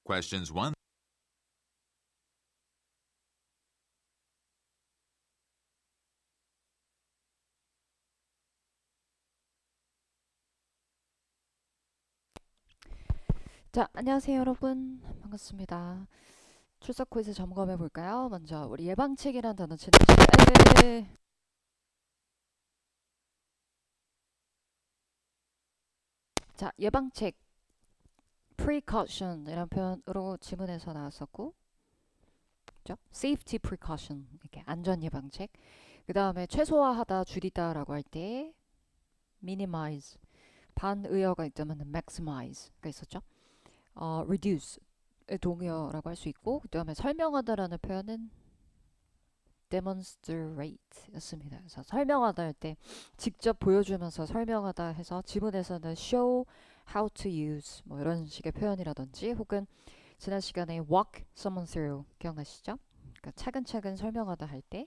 Questions 1. 자, 안녕하세요, 여러분. 반갑습니다. 출석 퀴즈 점검해 볼까요? 먼저 우리 예방책이라는 단어 지나가시죠. 자, 예방책 precaution이라는 표현으로 지문에서 나왔었고, 그죠? safety precaution 이렇게 안전 예방책. 그 다음에 최소화하다, 줄이다라고 할 때 minimize, 반의어가 있다면 maximize가 있었죠. reduce 의 동의어라고 할 수 있고, 그 다음에 설명하다라는 표현은 demonstrate였습니다. 그래서 설명하다 할 때 직접 보여주면서 설명하다 해서 지문에서는 show how to use 뭐 이런 식의 표현이라든지 혹은 지난 시간에 walk someone through 기억나시죠? 그러니까 차근차근 설명하다 할 때.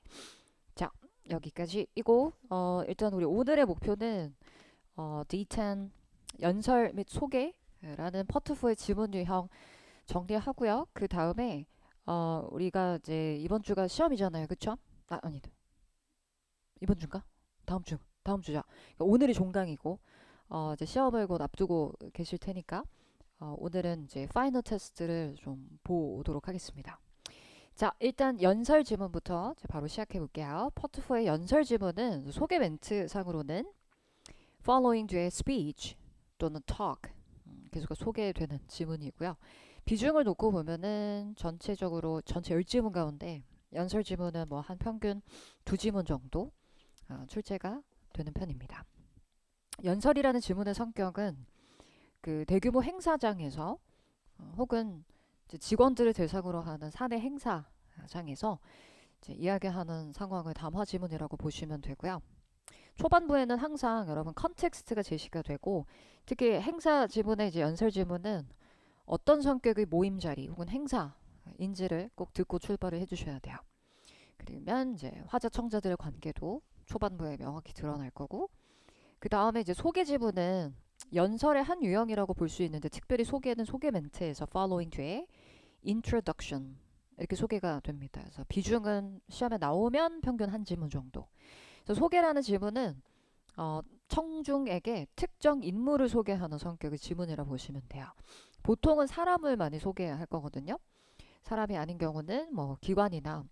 자, 여기까지이고 일단 우리 오늘의 목표는 D10 연설 및 소개라는 퍼트포의 지문 유형 정리하고요. 그 다음에 우리가 이제 이번 주가 시험이잖아요. 그쵸? 아니다. 이번 주인가? 다음 주죠. 그러니까 오늘이 종강이고 이제 시험을 곧 앞두고 계실 테니까 오늘은 이제 파이널 테스트를 좀 보도록 하겠습니다. 자, 일단 연설 지문부터 바로 시작해 볼게요. 퍼트포의 연설 지문은 소개 멘트 상으로는 following 뒤에 speech 또는 talk 계속 소개되는 지문이고요. 비중을 놓고 보면은 전체적으로 전체 10지문 가운데 연설 지문은 뭐 한 평균 2지문 정도 출제가 되는 편입니다. 연설이라는 지문의 성격은 그 대규모 행사장에서 혹은 직원들을 대상으로 하는 사내 행사장에서 이야기하는 상황을 담화 지문이라고 보시면 되고요. 초반부에는 항상 여러분 컨텍스트가 제시가 되고 특히 행사 지문의 이제 연설 지문은 어떤 성격의 모임 자리 혹은 행사인지를 꼭 듣고 출발을 해주셔야 돼요. 그러면 이제 화자 청자들의 관계도 초반부에 명확히 드러날 거고 그 다음에 이제 소개 지문은 연설의 한 유형이라고 볼 수 있는데 특별히 소개는 소개 멘트에서 following 뒤에 introduction 이렇게 소개가 됩니다. 그래서 비중은 시험에 나오면 평균 한 지문 정도. 그래서 소개라는 지문은 청중에게 특정 인물을 소개하는 성격의 지문이라 보시면 돼요. 보통은 사람을 많이 소개할 거거든요. 사람이 아닌 경우는 뭐 기관이나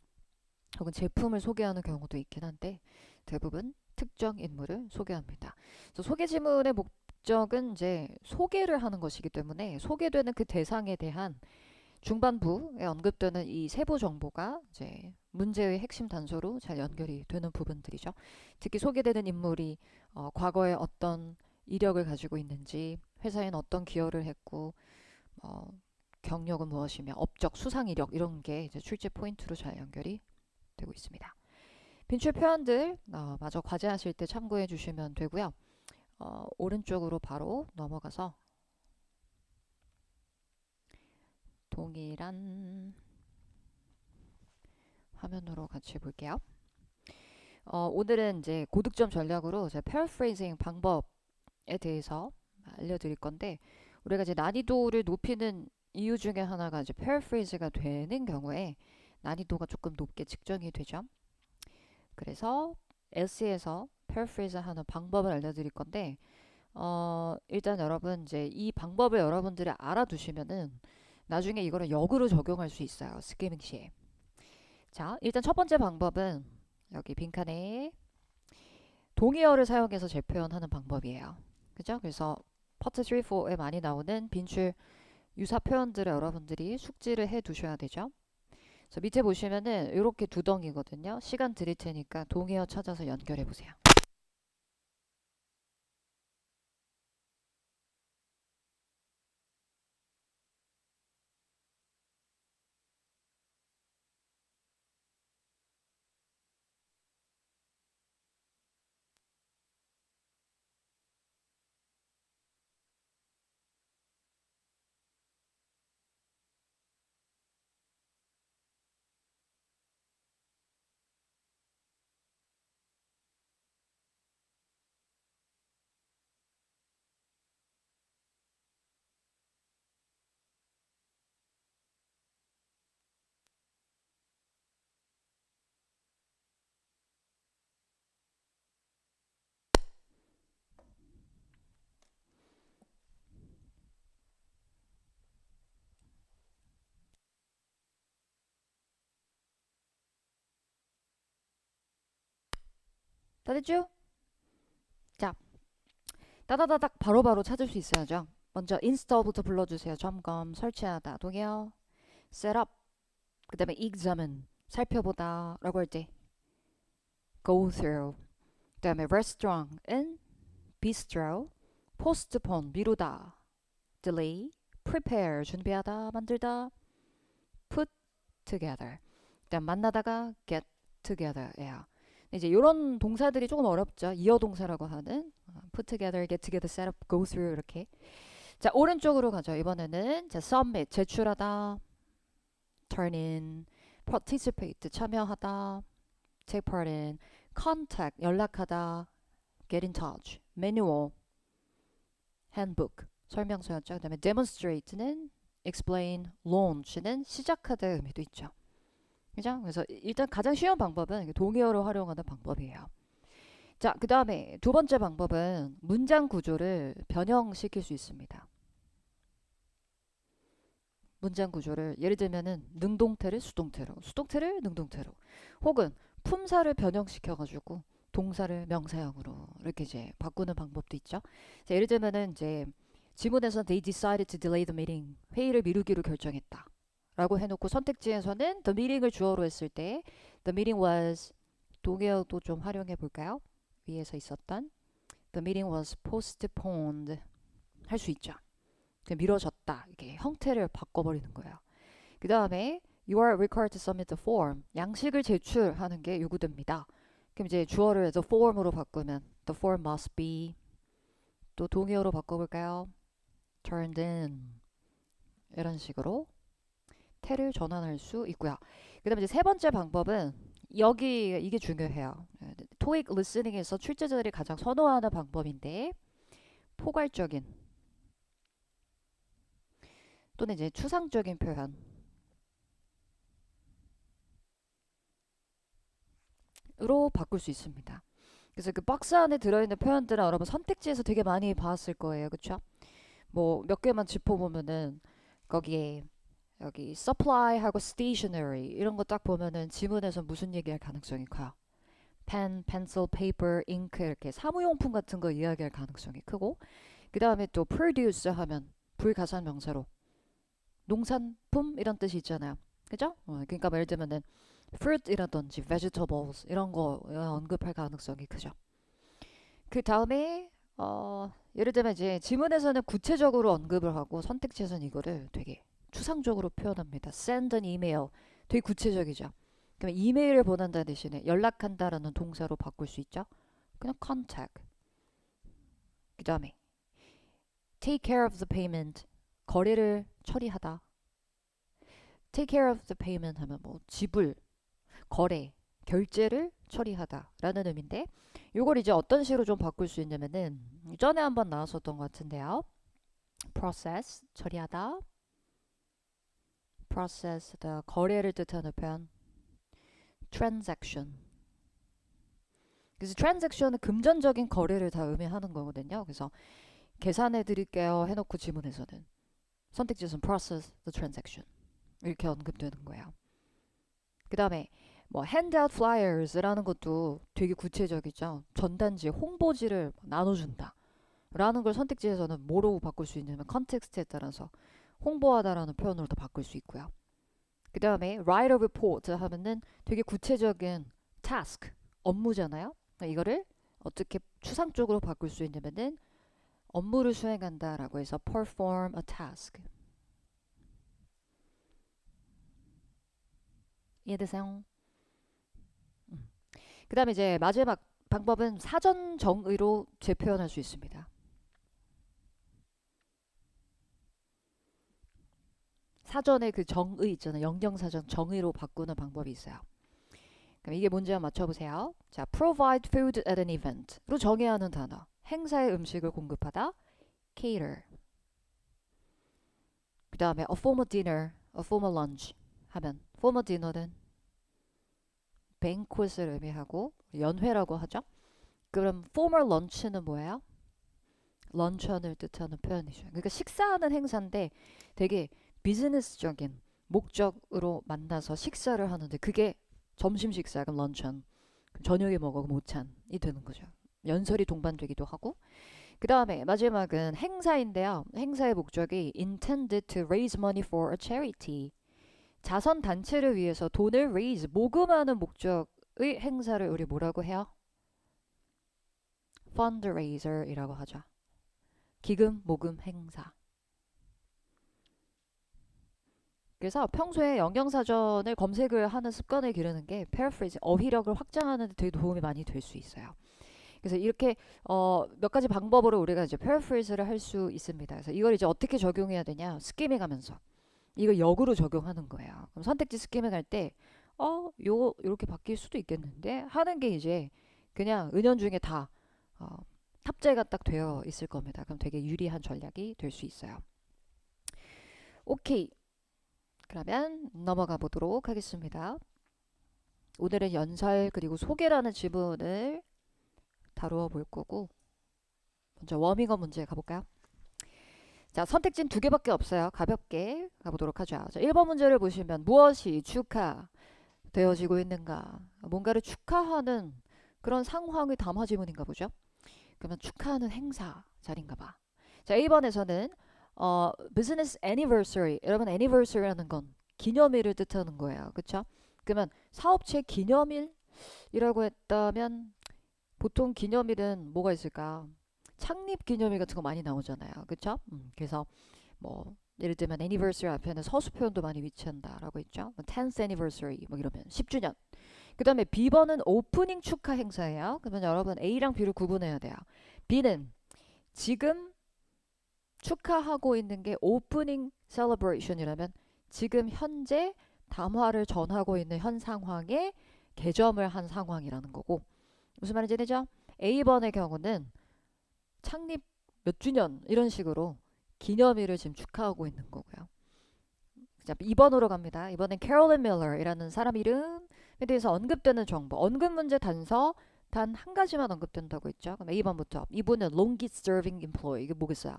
혹은 제품을 소개하는 경우도 있긴 한데 대부분 특정 인물을 소개합니다. 그래서 소개 지문의 목적은 이제 소개를 하는 것이기 때문에 소개되는 그 대상에 대한 중반부에 언급되는 이 세부 정보가 이제 문제의 핵심 단서로 잘 연결이 되는 부분들이죠. 특히 소개되는 인물이 과거에 어떤 이력을 가지고 있는지, 회사엔 어떤 기여를 했고, 어, 경력은 무엇이며, 업적, 수상 이력 이런 게 이제 출제 포인트로 잘 연결이 되고 있습니다. 빈출 표현들 마저 과제하실 때 참고해 주시면 되고요. 오른쪽으로 바로 넘어가서 동일한 화면으로 같이 볼게요. 오늘은 이제 고득점 전략으로 제 paraphrasing 방법에 대해서 알려드릴 건데 우리가 이제 난이도를 높이는 이유 중에 하나가 이제 paraphrase가 되는 경우에 난이도가 조금 높게 측정이 되죠. 그래서 에세이에서 paraphrase 하는 방법을 알려드릴 건데 일단 여러분 이제 이 방법을 여러분들이 알아두시면은 나중에 이거를 역으로 적용할 수 있어요. 스키밍 시에. 자, 일단 첫 번째 방법은 여기 빈칸에 동의어를 사용해서 재표현하는 방법이에요. 그죠? 그래서 파트 3, 4에 많이 나오는 빈출 유사 표현들을 여러분들이 숙지를 해 두셔야 되죠. 그래서 밑에 보시면은 이렇게 두 덩이거든요. 시간 드릴 테니까 동의어 찾아서 연결해 보세요. 다 됐죠? 자, 따다다닥 바로바로 찾을 수 있어야죠. 먼저 install부터 불러주세요. 점검, 설치하다, 동의어, setup, 그 다음에 examine, 살펴보다 라고 할 때 go through, 그 다음에 restaurant은 bistro, postpone, 미루다, delay, prepare, 준비하다, 만들다, put together, 일단 만나다가 get together예요. 이제 이런 동사들이 조금 어렵죠. 이어 동사라고 하는 put together, get together, set up, go through 이렇게. 자, 오른쪽으로 가죠. 이번에는 자, submit, 제출하다, turn in, participate, 참여하다, take part in, contact, 연락하다, get in touch, manual, handbook, 설명서였죠. 그 다음에 demonstrate는 explain, launch는 시작하다의 의미도 있죠. 그죠? 그래서 일단 가장 쉬운 방법은 동의어로 활용하는 방법이에요. 자, 그 다음에 두 번째 방법은 문장 구조를 변형시킬 수 있습니다. 문장 구조를 예를 들면은 능동태를 수동태로, 수동태를 능동태로, 혹은 품사를 변형시켜가지고 동사를 명사형으로 이렇게 이제 바꾸는 방법도 있죠. 자, 예를 들면은 이제 지문에서 they decided to delay the meeting, 회의를 미루기로 결정했다. 라고 해놓고 선택지에서는 the meeting을 주어로 했을 때 the meeting was, 동의어도 좀 활용해 볼까요? 위에서 있었던 the meeting was postponed 할 수 있죠. 미뤄졌다. 이렇게 형태를 바꿔버리는 거예요. 그 다음에 you are required to submit the form. 양식을 제출하는 게 요구됩니다. 그럼 이제 주어를 the form으로 바꾸면 the form must be, 또 동의어로 바꿔볼까요? turned in, 이런 식으로 태를 전환할 수 있고요. 그 다음에 이제 세 번째 방법은 여기 이게 중요해요. 토익 리스닝에서 출제자들이 가장 선호하는 방법인데 포괄적인 또는 이제 추상적인 표현으로 바꿀 수 있습니다. 그래서 그 박스 안에 들어있는 표현들은 여러분 선택지에서 되게 많이 봤을 거예요. 그쵸? 뭐 몇 개만 짚어보면은 거기에 여기 supply하고 stationery 이런 거 딱 보면은 지문에서 무슨 얘기할 가능성이 커요? pen, pencil, paper, ink 이렇게 사무용품 같은 거 이야기할 가능성이 크고, 그 다음에 또 produce 하면 불가산 명사로 농산품 이런 뜻이 있잖아요. 그죠? 그러니까 뭐 예를 들면은 fruit이라든지 vegetables 이런 거 언급할 가능성이 크죠. 그 다음에 예를 들면 이제 지문에서는 구체적으로 언급을 하고 선택지에서는 이거를 되게 추상적으로 표현합니다. send an email, 되게 구체적이죠. 그럼 이메일을 보낸다 대신에 연락한다라는 동사로 바꿀 수 있죠. 그냥 contact. 그 다음에 take care of the payment, 거래를 처리하다. take care of the payment 하면 뭐 지불, 거래, 결제를 처리하다라는 의미인데, 요걸 이제 어떤 식으로 좀 바꿀 수 있냐면은 전에 한번 나왔었던 것 같은데요. process, 처리하다. process, 거래를 뜻하는 표현. transaction. 그래서 transaction은 금전적인 거래를 다 의미하는 거거든요. 그래서 계산해 드릴게요 해놓고 지문에서는 선택지에서는 process the transaction 이렇게 언급되는 거예요. 그 다음에 뭐 handout flyers라는 것도 되게 구체적이죠. 전단지, 홍보지를 나눠준다 라는 걸 선택지에서는 뭐로 바꿀 수 있냐면 컨텍스트에 따라서 홍보하다라는 표현으로도 바꿀 수 있고요. 그 다음에 write a report 하면은 되게 구체적인 task, 업무잖아요. 이거를 어떻게 추상적으로 바꿀 수 있냐면은 업무를 수행한다라고 해서 perform a task. 이해되세요? 그 다음에 이제 마지막 방법은 사전 정의로 재표현할 수 있습니다. 사전에 그 정의 있잖아요. 영영사전 정의로 바꾸는 방법이 있어요. 그럼 이게 뭔지 한번 맞춰보세요. 자, provide food at an event로 정의해야 하는 단어. 행사에 음식을 공급하다. cater. 그 다음에 a formal dinner, a formal lunch 하면 formal dinner는 banquet을 의미하고 연회라고 하죠. 그럼 formal lunch는 뭐예요? 런천을 뜻하는 표현이죠. 그러니까 식사하는 행사인데 되게 비즈니스적인 목적으로 만나서 식사를 하는데 그게 점심 식사, 그럼 런천. 그럼 저녁에 먹어도 모찬이 되는 거죠. 연설이 동반되기도 하고. 그 다음에 마지막은 행사인데요. 행사의 목적이 intended to raise money for a charity. 자선 단체를 위해서 돈을 raise, 모금하는 목적의 행사를 우리 뭐라고 해요? fundraiser이라고 하죠. 기금, 모금, 행사. 그래서 평소에 영양사전을 검색을 하는 습관을 기르는 게 paraphrase, 어휘력을 확장하는 데 되게 도움이 많이 될 수 있어요. 그래서 이렇게 몇 가지 방법으로 우리가 이제 paraphrase를 할 수 있습니다. 그래서 이걸 이제 어떻게 적용해야 되냐? 스키밍 하면서. 이걸 역으로 적용하는 거예요. 그럼 선택지 스키밍 할 때 요거 이렇게 바뀔 수도 있겠는데 하는 게 이제 그냥 은연중에 다 탑재가 딱 되어 있을 겁니다. 그럼 되게 유리한 전략이 될 수 있어요. 오케이. 그러면 넘어가 보도록 하겠습니다. 오늘은 연설 그리고 소개라는 지문을 다루어 볼 거고 먼저 워밍업 문제 가볼까요? 자, 선택지는 두 개밖에 없어요. 가볍게 가보도록 하죠. 자, 1번 문제를 보시면 무엇이 축하되어지고 있는가? 뭔가를 축하하는 그런 상황의 담화 지문인가 보죠. 그러면 축하하는 행사 자리인가 봐. 자, A번에서는 business anniversary. 여러분 anniversary라는 건 기념일을 뜻하는 거예요. 그쵸? 그러면 사업체 기념일이라고 했다면 보통 기념일은 뭐가 있을까? 창립 기념일 같은 거 많이 나오잖아요. 그쵸? 그래서 뭐 예를 들면 anniversary 앞에는 서술 표현도 많이 위치한다라고 했죠. 10th anniversary 뭐 이러면 10주년. 그 다음에 B번은 오프닝 축하 행사예요. 그러면 여러분 A랑 B를 구분해야 돼요. B는 지금 축하하고 있는 게 오프닝 셀러브레이션이라면 지금 현재 담화를 전하고 있는 현 상황에 개점을 한 상황이라는 거고 무슨 말인지 되죠? A번의 경우는 창립 몇 주년 이런 식으로 기념일을 지금 축하하고 있는 거고요. 자, 2번으로 갑니다. 이번엔 캐롤린 밀러이라는 사람 이름에 대해서 언급되는 정보, 언급 문제 단서 단 한 가지만 언급된다고 했죠. 그럼 A번부터 이분은 longest serving employee 이게 뭐겠어요?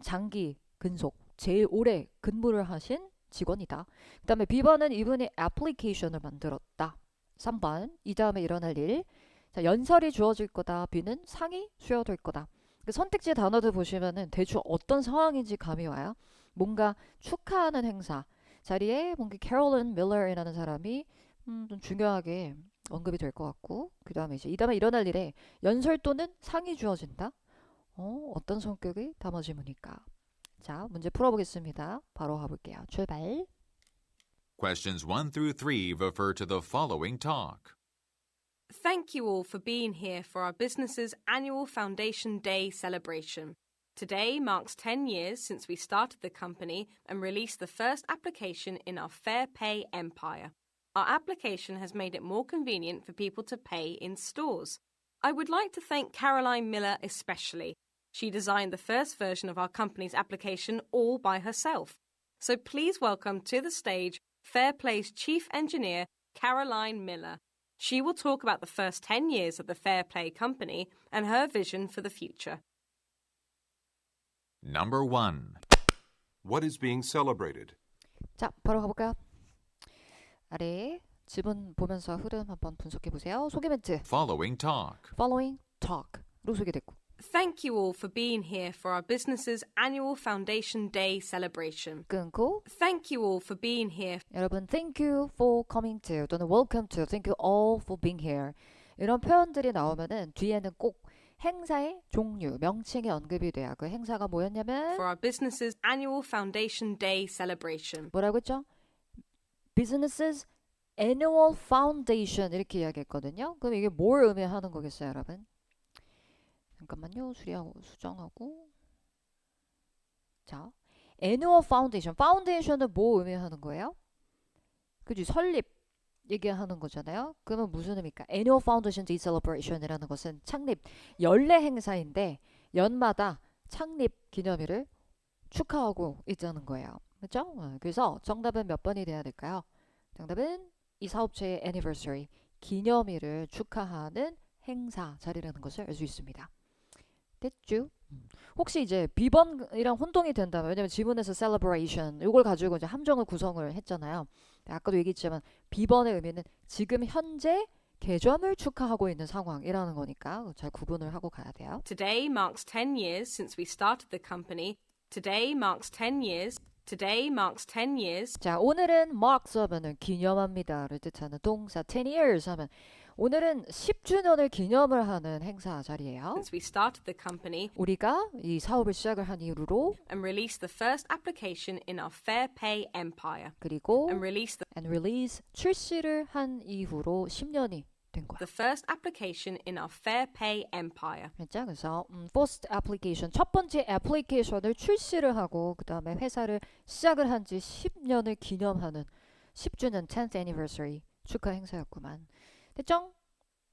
장기 근속, 제일 오래 근무를 하신 직원이다. 그 다음에 B번은 이분이 애플리케이션을 만들었다. 3번 이 다음에 일어날 일. 자, 연설이 주어질 거다. B는 상이 수여될 거다. 그 선택지 단어들 보시면은 대충 어떤 상황인지 감이 와요. 뭔가 축하하는 행사 자리에 뭔가 캐롤린 밀러이라는 사람이 좀 중요하게 언급이 될 것 같고 그 다음에 이제 이 다음에 일어날 일에 연설 또는 상이 주어진다. 어떤 성격이 담아지니까. 자, 문제 풀어보겠습니다. 바로 가볼게요. 출발. Questions 1 through 3 refer to the following talk. Thank you all for being here for our business's annual Foundation Day celebration. Today marks 10 years since we started the company and released the first application in our Fair Pay empire. Our application has made it more convenient for people to pay in stores. I would like to thank Caroline Miller especially. She designed the first version of our company's application all by herself. So please welcome to the stage Fairplay's Chief Engineer, Caroline Miller. She will talk about the first 10 years of the Fairplay company and her vision for the future. Number 1. What is being celebrated? 자, 바로 가볼까요? 아래 지문 보면서 흐름 한번 분석해 보세요. 소개 멘트. Following talk. Following talk로 소개됐고. Thank you all for being here for our business's annual Foundation Day celebration. 끊고. Thank you all for being here. 여러분, thank you for coming to 또는 welcome to, thank you all for being here. 이런 표현들이 나오면은 뒤에는 꼭 행사의 종류, 명칭이 언급이 돼요. 그 행사가 뭐였냐면 For our business's annual Foundation Day celebration. 뭐라고 했죠? Businesses Annual Foundation 이렇게 이야기했거든요. 그럼 이게 뭘 의미하는 거겠어요, 여러분? 잠깐만요. 수리하고 수정하고. 자, Annual Foundation. Foundation은 뭐 의미하는 거예요? 그지? 설립 얘기하는 거잖아요. 그러면 무슨 의미일까? Annual Foundation Day Celebration이라는 것은 창립 연례 행사인데 연마다 창립 기념일을 축하하고 있다는 거예요. 그렇죠? 그래서 정답은 몇 번이 돼야 될까요? 정답은 이 사업체의 anniversary, 기념일을 축하하는 행사 자리라는 것을 알 수 있습니다. 됐죠? 혹시 이제 B번이랑 혼동이 된다면 왜냐면 지문에서 celebration 이걸 가지고 이제 함정을 구성을 했잖아요. 아까도 얘기했지만 B번의 의미는 지금 현재 개점을 축하하고 있는 상황이라는 거니까 잘 구분을 하고 가야 돼요. Today marks 10 years since we started the company. Today marks 10 years. Today marks 10 years. 자, 오늘은 marks 하면은 기념합니다를 뜻하는 동사 10 years 하면 오늘은 10주년을 기념을 하는 행사 자리예요. Since we started the company 우리가 이 사업을 시작을 한 이후로 and released the first application in our Fair Pay empire. 그리고 And released and release 출시를 한 이후로 10년이 된 거야. the first application in our Fair Pay empire. 그렇죠? 그래서 first application 첫 번째 애플리케이션을 출시를 하고 그 다음에 회사를 시작을 한 지 10년을 기념하는 10주년 10th anniversary 축하 행사였구만. 됐죠?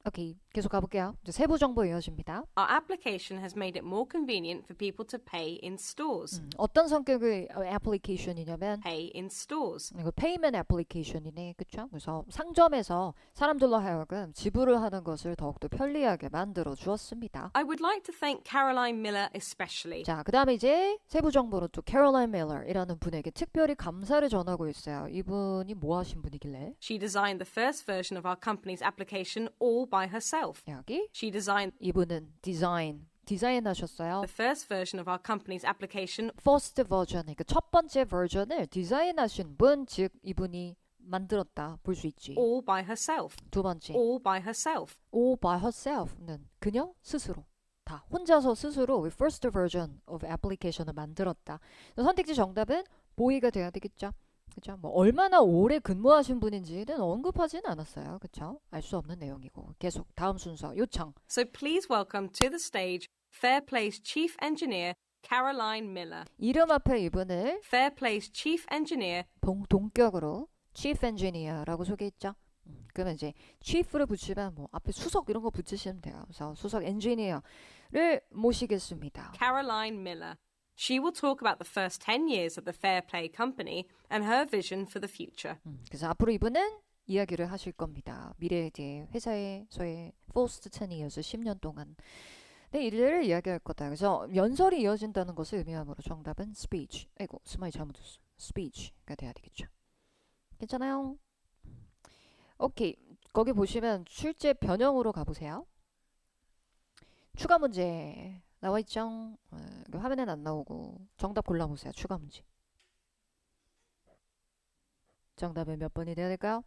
오케이, 계속 가볼게요. 이제 세부 정보 이어집니다. Our application has made it more convenient for people to pay in stores. 어떤 성격의 애플리케이션이냐면 Pay in stores. 이거 페이먼트 애플리케이션이네, 그렇죠? 그래서 상점에서 사람들로 하여금 지불을 하는 것을 더욱더 편리하게 만들어 주었습니다. I would like to thank Caroline Miller especially. 자, 그 다음에 이제 세부 정보로 또 캐롤라인 밀러이라는 분에게 특별히 감사를 전하고 있어요. 이분이 뭐 하신 분이길래? She designed the first version of our company's application all by herself. 여기 She designed 이분은 디자인하셨어요. the first version of our company's application First version, 그러니까 첫 번째 버전을 디자인하신 분, 즉 이분이 만들었다 볼 수 있지. all by herself. 두 번째, All by herself. all by herself는 그녀 스스로 다 혼자서 스스로 first version of application을 만들었다. 선택지 정답은 보이가 돼야 되겠죠. 그죠? 뭐 얼마나 오래 근무하신 분인지는 언급하지는 않았어요. 그렇죠? 알 수 없는 내용이고. 계속 다음 순서 요청. So please welcome to the stage Fairplay's Chief Engineer Caroline Miller. 이름 앞에 이분을 Fairplay's Chief Engineer 동격으로 Chief Engineer라고 소개했죠. 그러면 이제 Chief를 붙이면 뭐 앞에 수석 이런 거 붙이시면 돼요. 그래서 수석 엔지니어를 모시겠습니다. Caroline Miller. She will talk about the first 10 years of the Fairplay company and her vision for the future. 그래서 앞으로 이분은 이야기를 하실 겁니다. 미래에 대해 회사에서의 first 10 years 10년 동안 네, 일을 이야기할 거다. 그래서 연설이 이어진다는 것을 의미하므로 정답은 speech. 아이고 스마일 잘못했어. speech가 돼야 되겠죠. 괜찮아요? 오케이. 거기 보시면 출제 변형으로 가보세요. 추가 문제 나와 있죠? 화면엔 안 나오고 정답 골라보세요. 추가 문제. 정답은 몇 번이 돼야 될까요?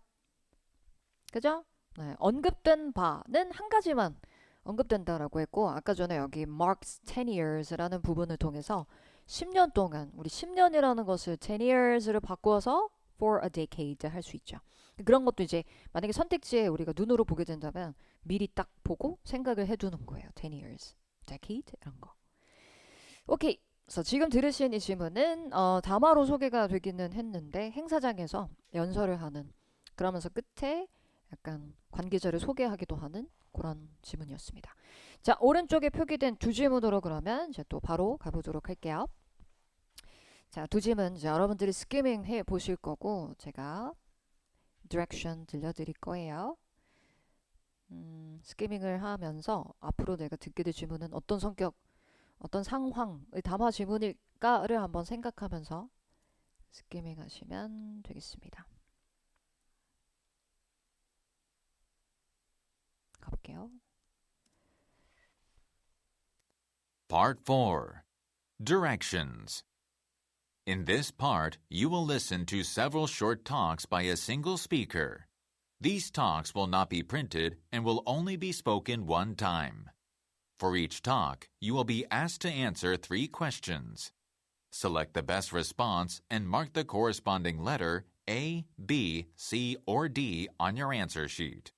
그죠? 네, 언급된 바는 한 가지만 언급된다라고 했고 아까 전에 여기 marks 10 years라는 부분을 통해서 10년 동안 우리 10년이라는 것을 10 years를 바꾸어서 for a decade 할 수 있죠. 그런 것도 이제 만약에 선택지에 우리가 눈으로 보게 된다면 미리 딱 보고 생각을 해두는 거예요. 10 years, decade 이런 거. 오케이. 그래서 지금 들으신 이 질문은 담화로 소개가 되기는 했는데 행사장에서 연설을 하는 그러면서 끝에 약간 관계자를 소개하기도 하는 그런 질문이었습니다. 자, 오른쪽에 표기된 두 질문으로 그러면 이제 또 바로 가보도록 할게요. 자, 두 질문 이제 여러분들이 스키밍 해 보실 거고 제가 디렉션 들려드릴 거예요. 스키밍을 하면서 앞으로 내가 듣게 될 질문은 어떤 성격, 어떤 상황의 담화 질문일까를 한번 생각하면서 스키밍 하시면 되겠습니다. 가볼게요. Part 4. Directions. In this part, you will listen to several short talks by a single speaker. These talks will not be printed and will only be spoken one time. For each talk, you will be asked to answer 3 questions. Select the best response and mark the corresponding letter A, B, C, or D on your answer sheet.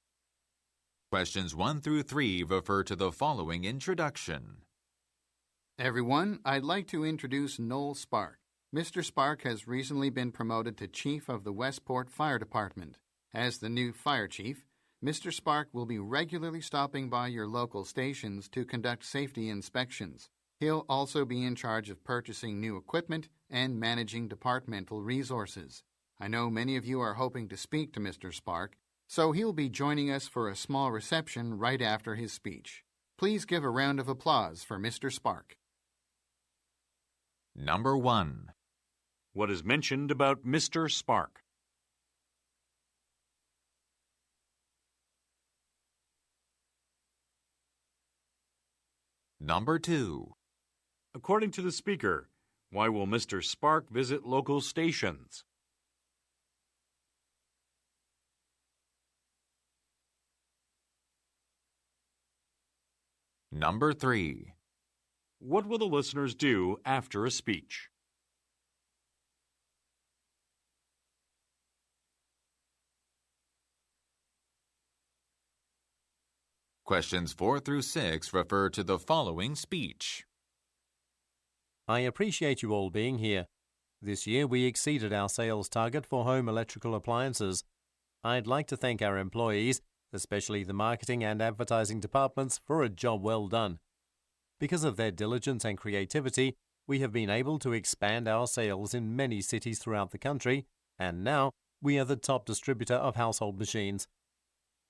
Questions 1 through 3 refer to the following introduction. Everyone, I'd like to introduce Noel Spark. Mr. Spark has recently been promoted to Chief of the Westport Fire Department. As the new fire chief, Mr. Spark will be regularly stopping by your local stations to conduct safety inspections. He'll also be in charge of purchasing new equipment and managing departmental resources. I know many of you are hoping to speak to Mr. Spark, so he'll be joining us for a small reception right after his speech. Please give a round of applause for Mr. Spark. Number 1. What is mentioned about Mr. Spark? Number 2. According to the speaker, why will Mr. Spark visit local stations? Number 3. What will the listeners do after a speech? Questions 4 through 6 refer to the following speech. I appreciate you all being here. This year we exceeded our sales target for home electrical appliances. I'd like to thank our employees, especially the marketing and advertising departments, for a job well done. Because of their diligence and creativity, we have been able to expand our sales in many cities throughout the country, and now we are the top distributor of household machines.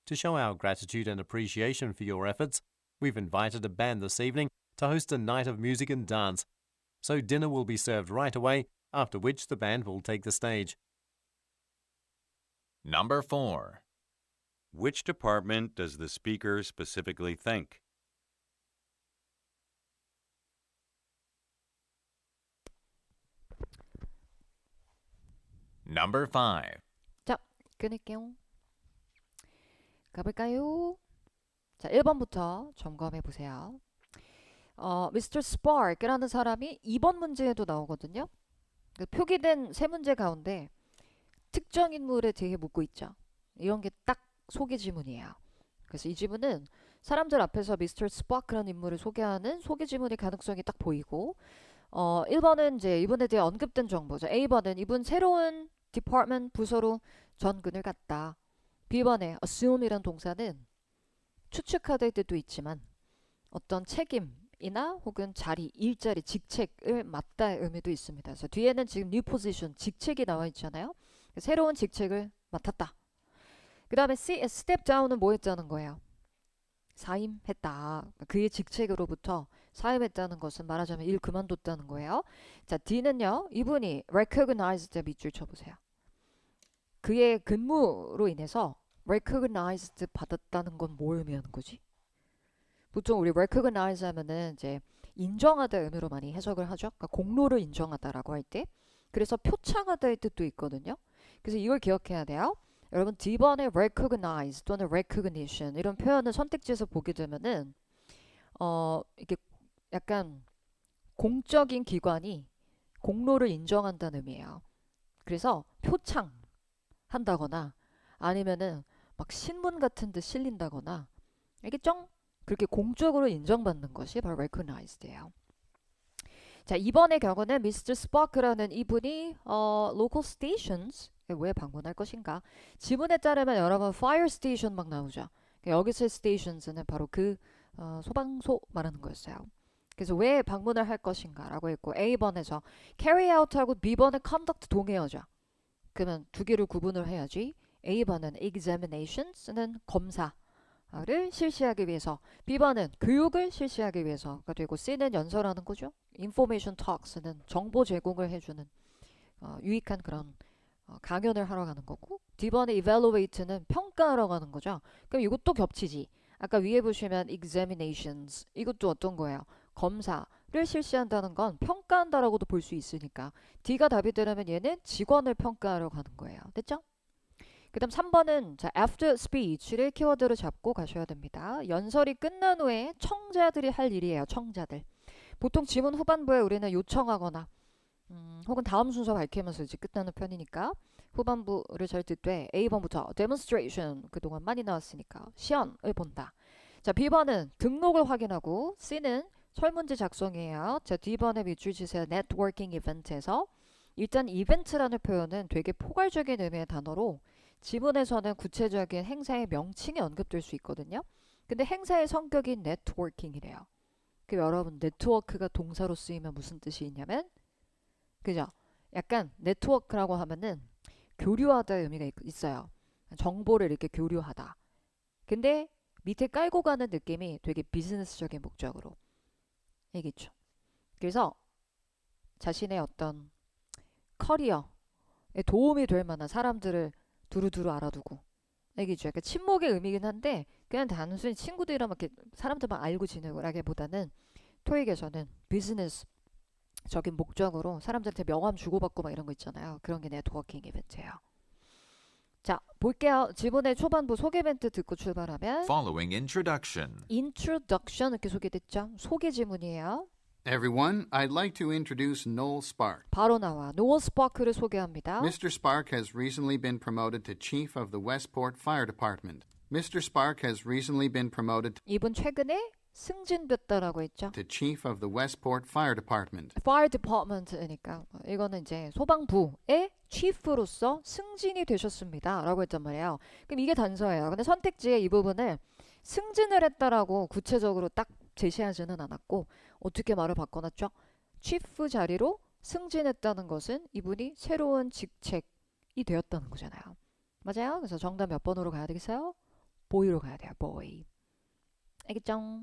To show our gratitude and appreciation for your efforts, we've invited a band this evening to host a night of music and dance. So dinner will be served right away, after which the band will take the stage. Number 4. Which department does the speaker specifically thank? Number 5. 자, 끊을게요. 가볼까요? 자, 1번부터 점검해 보세요. Mr. Spark라는 사람이 2번 문제에도 나오거든요. 그 표기된 세 문제 가운데 특정 인물에 대해 묻고 있죠. 이런 게 딱 소개 지문이에요. 그래서 이 지문은 사람들 앞에서 Mr. Spark라는 인물을 소개하는 소개 지문의 가능성이 딱 보이고 1번은 이제 이분에 대해 언급된 정보죠. A번은 이분 새로운 department 부서로 전근을 갔다. B번에 assume이란 동사는 추측하다의 뜻도 있지만 어떤 책임이나 혹은 자리, 일자리, 직책을 맡다의 의미도 있습니다. 그래서 뒤에는 지금 new position, 직책이 나와 있잖아요. 새로운 직책을 맡았다. 그 다음에 C, step down은 뭐 했다는 거예요? 사임했다. 그의 직책으로부터 사임했다는 것은 말하자면 일 그만뒀다는 거예요. 자, D는요. 이분이 recognized 밑줄 쳐보세요. 그의 근무로 인해서 recognized 받았다는 건 뭘 의미하는 거지? 보통 우리 recognize 하면은 이제 인정하다 의미로 많이 해석을 하죠. 그러니까 공로를 인정하다라고 할 때. 그래서 표창하다의 뜻도 있거든요. 그래서 이걸 기억해야 돼요. 여러분 D번에 recognize 또는 recognition 이런 표현을 선택지에서 보게 되면은 이게 약간 공적인 기관이 공로를 인정한다는 의미예요. 그래서 표창 한다거나 아니면은 막 신문 같은 데 실린다거나 알겠죠? 그렇게 공적으로 인정받는 것이 바로 recognized예요. 자, 이번의 경우는 Mr. Spark라는 이분이 local stations 왜 방문할 것인가? 지문에 따르면 여러분 fire station 막 나오죠. 여기서의 stations는 바로 그 소방소 말하는 거였어요. 그래서 왜 방문을 할 것인가 라고 했고 A번에서 carry out하고 B번에 conduct 동의어죠. 그러면 두 개를 구분을 해야지. A번은 examinations는 검사를 실시하기 위해서, B번은 교육을 실시하기 위해서가 되고 C는 연설하는 거죠. information talks는 정보 제공을 해주는 유익한 그런 강연을 하러 가는 거고, D번의 evaluate는 평가하러 가는 거죠. 그럼 이것도 겹치지. 아까 위에 보시면 examinations 이것도 어떤 거예요? 검사를 실시한다는 건 평가한다라고도 볼 수 있으니까 D가 답이 되려면 얘는 직원을 평가하러 가는 거예요. 됐죠? 그 다음 3번은 자, after speech를 키워드로 잡고 가셔야 됩니다. 연설이 끝난 후에 청자들이 할 일이에요. 청자들. 보통 지문 후반부에 우리는 요청하거나 혹은 다음 순서 밝히면서 이제 끝나는 편이니까 후반부를 잘 듣되 A번부터 demonstration 그동안 많이 나왔으니까 시연을 본다. 자, B번은 등록을 확인하고 C는 설문지 작성이에요. 자, D번에 밑줄 치세요. networking event에서 일단 이벤트라는 표현은 되게 포괄적인 의미의 단어로 지문에서는 구체적인 행사의 명칭이 언급될 수 있거든요. 근데 행사의 성격이 네트워킹이래요. 그럼 여러분 네트워크가 동사로 쓰이면 무슨 뜻이 있냐면 그죠? 약간 네트워크라고 하면은 교류하다의 의미가 있어요. 정보를 이렇게 교류하다. 근데 밑에 깔고 가는 느낌이 되게 비즈니스적인 목적으로 얘기죠. 그래서 자신의 어떤 커리어에 도움이 될 만한 사람들을 두루두루 알아두고 얘기죠. 그러니까 친목의 의미긴 한데 그냥 단순히 친구들이랑 이렇게 사람들만 알고 지내고라기보다는 토익에서는 비즈니스적인 목적으로 사람들한테 명함 주고받고 막 이런 거 있잖아요. 그런 게 네트워킹 이벤트예요. 자, 볼게요. 지문의 초반부 소개 멘트 듣고 출발하면 Following introduction. introduction 이렇게 소개됐죠? 소개 지문이에요. Everyone, I'd like to introduce Noel Spark. 바로 나와. 노어 스파크를 소개합니다. Mr. Spark has recently been promoted to Chief of the Westport Fire Department. Mr. Spark has recently been promoted 이분 최근에 승진됐다라고 했죠. to Chief of the Westport Fire Department. Fire Department니까 이거는 이제 소방부의 chief로서 승진이 되셨습니다. 라고 했단 말이에요. 그럼 이게 단서예요. 근데 선택지에 이 부분을 승진을 했다라고 구체적으로 딱 제시하지는 않았고 어떻게 말을 바꿔놨죠? chief 자리로 승진했다는 것은 이분이 새로운 직책이 되었다는 거잖아요. 맞아요? 그래서 정답 몇 번으로 가야 되겠어요? boy로 가야 돼요. boy. 알겠죠?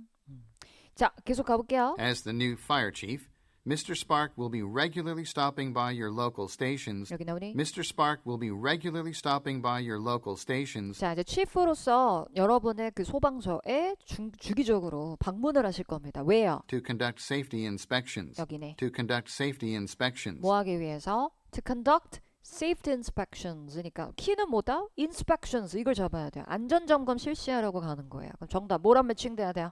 자, 계속 가볼게요. As the new fire chief, Mr. Spark will be regularly stopping by your local stations. 여기 나오니? Mr. Spark will be regularly stopping by your local stations 자, 이제 chief로서 여러분의 그 소방서에 주기적으로 방문을 하실 겁니다. 왜요? to conduct safety inspections. 여기네. To conduct safety inspections. 뭐 하기 위해서? To conduct safety inspections. 그러니까 키는 뭐다? inspections. 이걸 잡아야 돼요. 안전점검 실시하려고 가는 거예요. 그럼 정답 뭐랑 매칭돼야 돼요?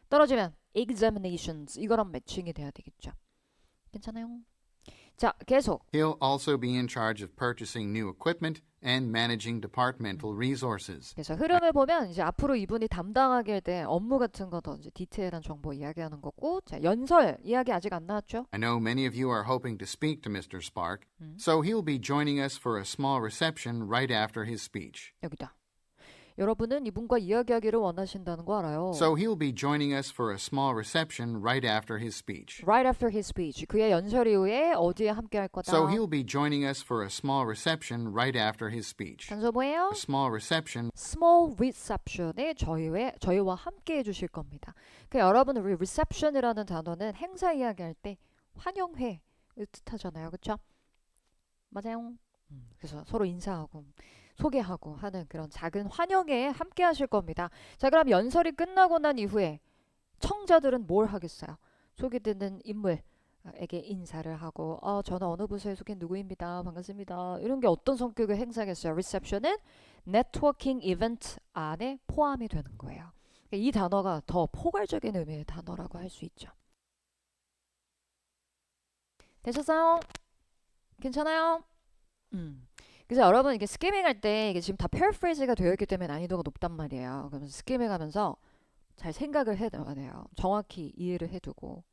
떨어지면 examinations. 이거랑 매칭이 돼야 되겠죠. 괜찮아요? 자, 계속. He'll also be in charge of purchasing new equipment and managing departmental resources. 그래서 흐름을 보면 이제 앞으로 이분이 담당하게 될 업무 같은 거 더 이제 디테일한 정보 이야기하는 거고, 자, 연설 이야기 아직 안 나왔죠? I know many of you are hoping to speak to Mr. Spark, so he'll be joining us for a small reception right after his speech. 여기다. 여러분은 이분과 이야기하기를 원하신다는 거 알아요. So he'll be joining us for a small reception right after his speech. Right after his speech. 그의 연설 이후에 어디에 함께 할 거다? So he'll be joining us for a small reception right after his speech. 단서 뭐예요? A small reception Small reception에 저희와 함께 해주실 겁니다. 그 여러분 우리 reception이라는 단어는 행사 이야기할 때 환영회를 뜻하잖아요, 그렇죠? 맞아요. 그래서 서로 인사하고 소개하고 하는 그런 작은 환영회에 함께 하실 겁니다. 자, 그럼 연설이 끝나고 난 이후에 청자들은 뭘 하겠어요? 소개되는 인물에게 인사를 하고 저는 어느 부서에 속한 누구입니다. 반갑습니다. 이런 게 어떤 성격의 행사겠어요? 리셉션은 네트워킹 이벤트 안에 포함이 되는 거예요. 이 단어가 더 포괄적인 의미의 단어라고 할 수 있죠. 되셨어요? 괜찮아요? 그래서 여러분 이게 스키밍 할 때 이게 지금 다 패러프레이즈가 되어 있기 때문에 난이도가 높단 말이에요. 그러면서 스키밍 하면서 잘 생각을 해둬야 돼요. 정확히 이해를 해두고.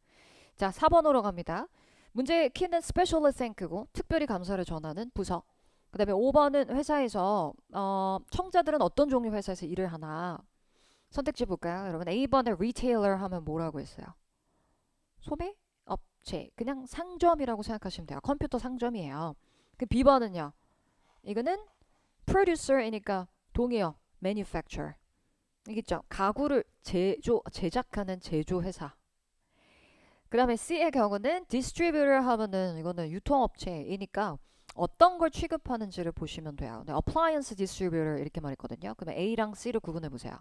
자, 4번으로 갑니다. 문제의 키는 specially thank고 특별히 감사를 전하는 부서. 그 다음에 5번은 회사에서 청자들은 어떤 종류 회사에서 일을 하나. 선택지 볼까요? 여러분 A번에 retailer 하면 뭐라고 했어요? 소매? 업체. 그냥 상점이라고 생각하시면 돼요. 컴퓨터 상점이에요. 그 B번은요. 이거는 producer이니까 동의어 manufacturer. 이겠죠? 가구를 제작하는 제조회사. 그 다음에 C의 경우는 distributor 하면은 이거는 유통업체이니까 어떤 걸 취급하는지를 보시면 돼요. 네, appliance distributor 이렇게 말했거든요. 그러면 A랑 C를 구분해 보세요.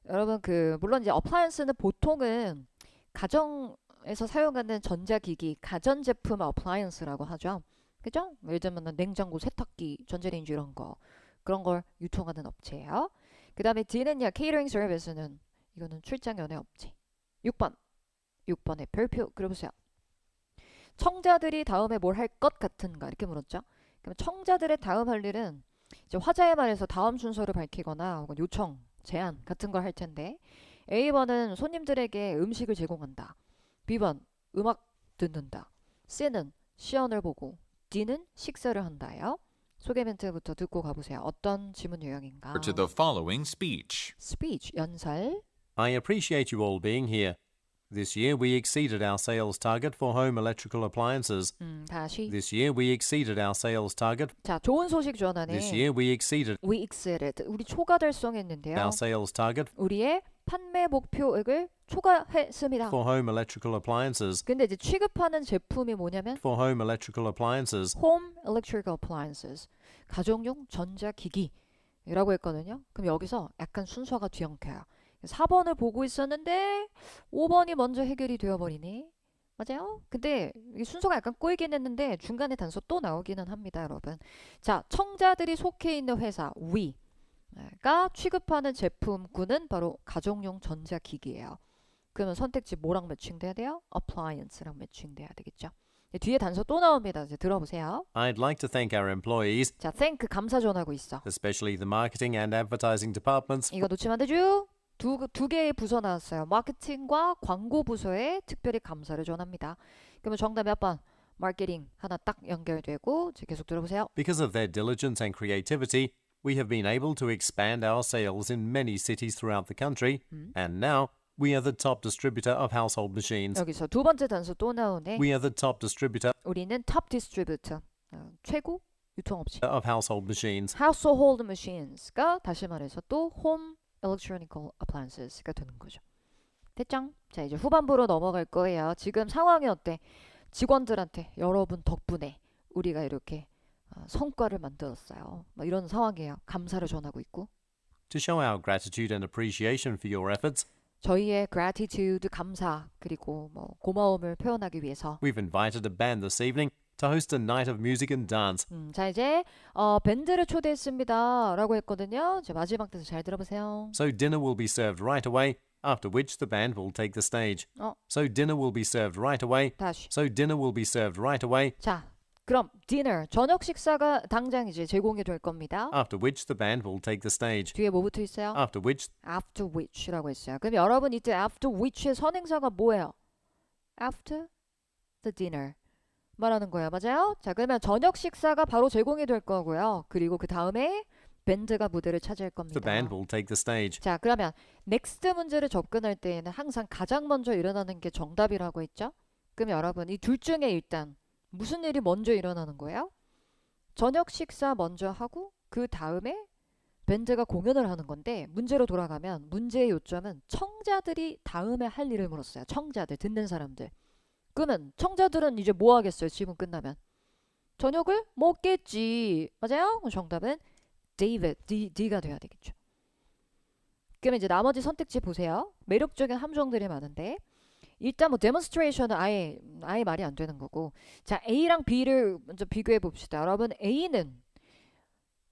여러분 물론 이제 appliance는 보통은 가정에서 사용하는 전자기기, 가전제품을 appliance라고 하죠. 그죠? 예를 들면 냉장고, 세탁기, 전자레인지 이런 거. 그런 걸 유통하는 업체예요. 그 다음에 D는요. 케이터링 서비스는 이거는 출장 연애 업체. 6번에 별표 그려보세요. 청자들이 다음에 뭘 할 것 같은가 이렇게 물었죠. 그럼 청자들의 다음 할 일은 이제 화자의 말에서 다음 순서를 밝히거나 혹은 요청, 제안 같은 걸 할 텐데 A번은 손님들에게 음식을 제공한다. B번 음악 듣는다. C는 시연을 보고 D는 식사를 한다요. 소개 멘트부터 듣고 가보세요. 어떤 지문 유형인가? To the following speech. Speech, 연설. I appreciate you all being here. This year we exceeded our sales target for home electrical appliances. 다시. This year we exceeded our sales target. 자, 좋은 소식 전하네. This year we exceeded We exceeded. 우리 초과 달성했는데요. our sales target 우리의 판매 목표액을 초과했습니다. for home electrical appliances. 근데 이제 취급하는 제품이 뭐냐면 For home electrical appliances. Home Electrical Appliances. 가정용 전자기기라고 했거든요. 그럼 여기서 약간 순서가 뒤엉켜요. 4번을 보고 있었는데 5번이 먼저 해결이 되어버리네. 맞아요? 근데 이 순서가 약간 꼬이긴 했는데 중간에 단서 또 나오기는 합니다, 여러분. 자, 청자들이 속해 있는 회사 We가 취급하는 제품군은 바로 가정용 전자기기예요. 그러면 선택지 뭐랑 매칭돼야 돼요? appliance랑 매칭돼야 되겠죠. 뒤에 단서 또 나옵니다. 이제 들어보세요. I'd like to thank our employees, 자, thank 감사 전하고 있어. especially the marketing and advertising departments, 이거 놓치면 안 되죠? 두 개의 부서 나왔어요. 마케팅과 광고 부서에 특별히 감사를 전합니다. 그러면 정답 몇 번? 마케팅 하나 딱 연결되고 이제 계속 들어보세요. because of their diligence and creativity, we have been able to expand our sales in many cities throughout the country, and now we are the top distributor of household machines. 여기서 두 번째 단서 또 나오네. We are the top distributor 우리는 top distributor, 최고 유통업체. of household machines. household machines가 다시 말해서 또 home electronical appliances가 되는 거죠. 됐죠? 자, 이제 후반부로 넘어갈 거예요. 지금 상황이 어때? 직원들한테 여러분 덕분에 우리가 이렇게 성과를 만들었어요. 막 이런 상황이에요. 감사를 전하고 있고. To show our gratitude and appreciation for your efforts, 저희의 gratitude 감사 그리고 뭐 고마움을 표현하기 위해서 we've invited a band this evening to host a night of music and dance. 자 이제 밴드를 초대했습니다 라고 했거든요. 이제 마지막 대사 잘 들어보세요. So dinner will be served right away, after which the band will take the stage. So dinner will be served right away. 다시. So dinner will be served right away, 자 그럼 dinner 저녁 식사가 당장 이제 제공이 될 겁니다. after which the band will take the stage. 뒤에 뭐 붙어 있어요? After which after which라고 했어요. 그럼 여러분 이때 after which의 선행사가 뭐예요? after the dinner 말하는 거예요. 맞아요? 자 그러면 저녁 식사가 바로 제공이 될 거고요. 그리고 그 다음에 밴드가 무대를 차지할 겁니다. the band will take the stage. 자 그러면 next 문제를 접근할 때에는 항상 가장 먼저 일어나는 게 정답이라고 했죠? 그럼 여러분 이 둘 중에 일단 무슨 일이 먼저 일어나는 거예요? 저녁 식사 먼저 하고 그 다음에 밴드가 공연을 하는 건데 문제로 돌아가면 문제의 요점은 청자들이 다음에 할 일을 물었어요. 청자들, 듣는 사람들. 그러면 청자들은 이제 뭐 하겠어요? 질문 끝나면. 저녁을 먹겠지. 맞아요? 정답은 D가 돼야 되겠죠. 그러면 이제 나머지 선택지 보세요. 매력적인 함정들이 많은데 일단 뭐 데몬스트레이션은 아예 말이 안 되는 거고. 자 A랑 B를 먼저 비교해 봅시다. 여러분 A는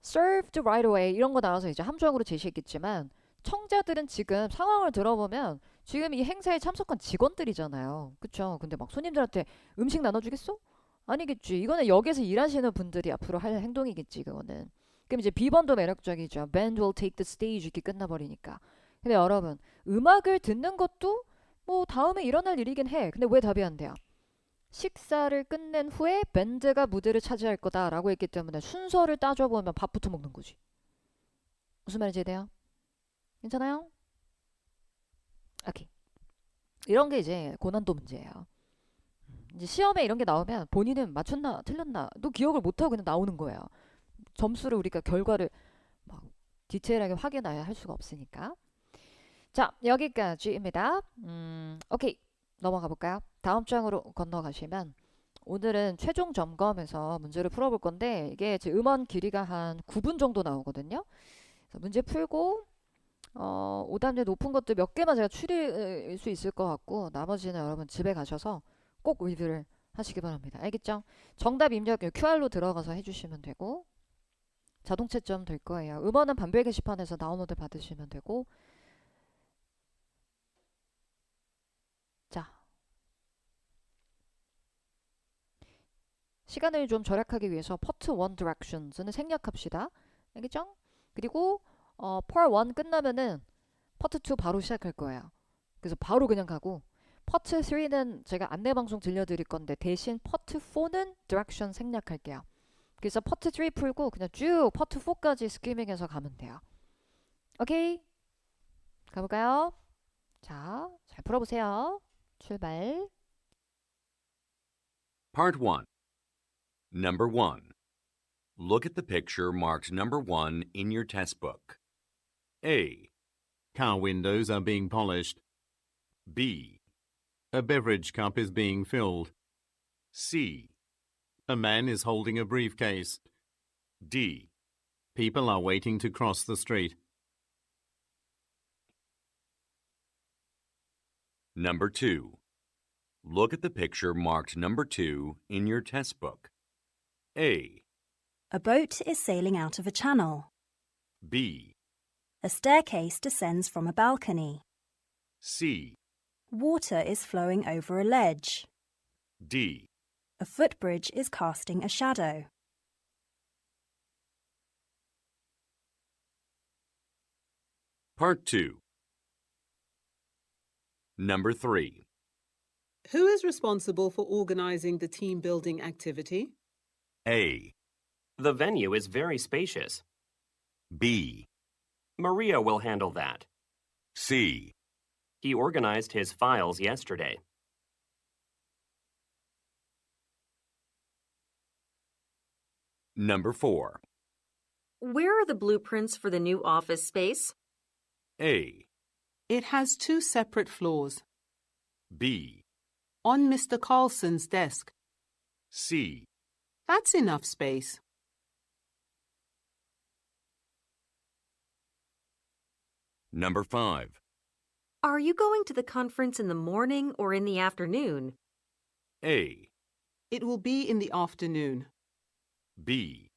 served right away 이런 거 나와서 이제 함정으로 제시했겠지만 청자들은 지금 상황을 들어보면 지금 이 행사에 참석한 직원들이잖아요. 그쵸? 근데 막 손님들한테 음식 나눠주겠어? 아니겠지. 이거는 역에서 일하시는 분들이 앞으로 할 행동이겠지. 그거는. 그럼 이제 B번도 매력적이죠. Band will take the stage 이렇게 끝나버리니까. 근데 여러분 음악을 듣는 것도 뭐 다음에 일어날 일이긴 해. 근데 왜 답이 안 돼요? 식사를 끝낸 후에 밴드가 무대를 차지할 거다라고 했기 때문에 순서를 따져보면 밥부터 먹는 거지. 무슨 말인지 이해돼요? 괜찮아요? 오케이. 이런 게 이제 고난도 문제예요. 이제 시험에 이런 게 나오면 본인은 맞췄나 틀렸나 또 기억을 못하고 그냥 나오는 거예요. 점수를 우리가 결과를 막 디테일하게 확인해야 할 수가 없으니까. 자 여기까지입니다. 오케이 넘어가 볼까요? 다음 장으로 건너가시면 오늘은 최종 점검에서 문제를 풀어볼 건데 이게 제 음원 길이가 한 9분 정도 나오거든요. 그래서 문제 풀고 오답률 높은 것들 몇 개만 제가 추릴 수 있을 것 같고 나머지는 여러분 집에 가셔서 꼭 리뷰를 하시기 바랍니다. 알겠죠? 정답 입력 QR로 들어가서 해주시면 되고 자동 채점 될 거예요. 음원은 반별 게시판에서 다운로드 받으시면 되고 자 시간을 좀 절약하기 위해서 파트 1 directions는 생략합시다. 알겠죠? 그리고 part 1 끝나면은 파트 2 바로 시작할 거예요. 그래서 바로 그냥 가고 파트 3는 제가 안내방송 들려드릴 건데 대신 파트 4는 direction 생략할게요. 그래서 파트 3 풀고 그냥 쭉 파트 4까지 스키밍해서 가면 돼요. 오케이? 가볼까요? 자, 잘 풀어보세요. 출발. Part 1. Number 1. Look at the picture marked number 1 in your test book. A. car windows are being polished. B. A beverage cup is being filled. C. A man is holding a briefcase. D. People are waiting to cross the street. Number 2. Look at the picture marked number 2 in your test book. A, A boat is sailing out of a channel. B, A staircase descends from a balcony. C, Water is flowing over a ledge. D. A footbridge is casting a shadow. Part 2. Number 3. Who is responsible for organizing the team building activity? A, The venue is very spacious. B, Maria will handle that. C. He organized his files yesterday. Number 4. Where are the blueprints for the new office space? A, It has 2 separate floors. B, On Mr. Carlson's desk. C. That's enough space. Number 5. Are you going to the conference in the morning or in the afternoon? A, It will be in the afternoon. B,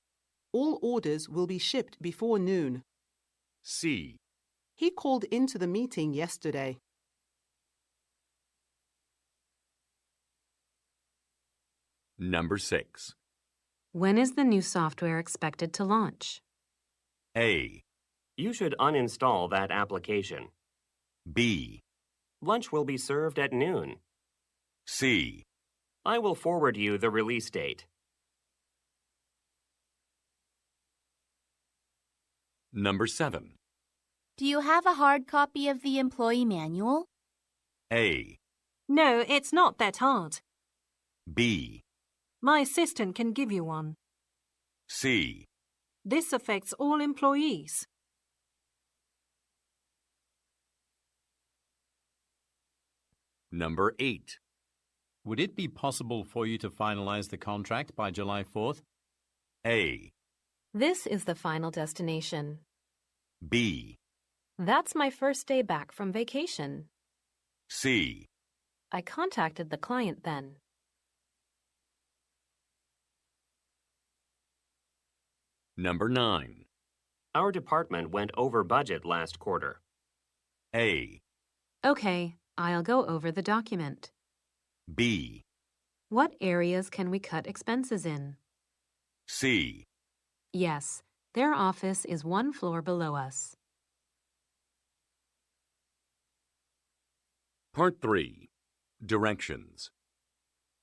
All orders will be shipped before noon. C. He called into the meeting yesterday. Number 6. When is the new software expected to launch? A, You should uninstall that application. B, Lunch will be served at noon. C. I will forward you the release date. Number 7. Do you have a hard copy of the employee manual? A, No, it's not that hard. B, My assistant can give you one. C. This affects all employees. Number 8. Would it be possible for you to finalize the contract by July 4th? A, This is the final destination. B, That's my first day back from vacation. C. I contacted the client then. Number 9. Our department went over budget last quarter. A, Okay, I'll go over the document. B, What areas can we cut expenses in? C. Yes, their office is 1 floor below us. Part 3. Directions.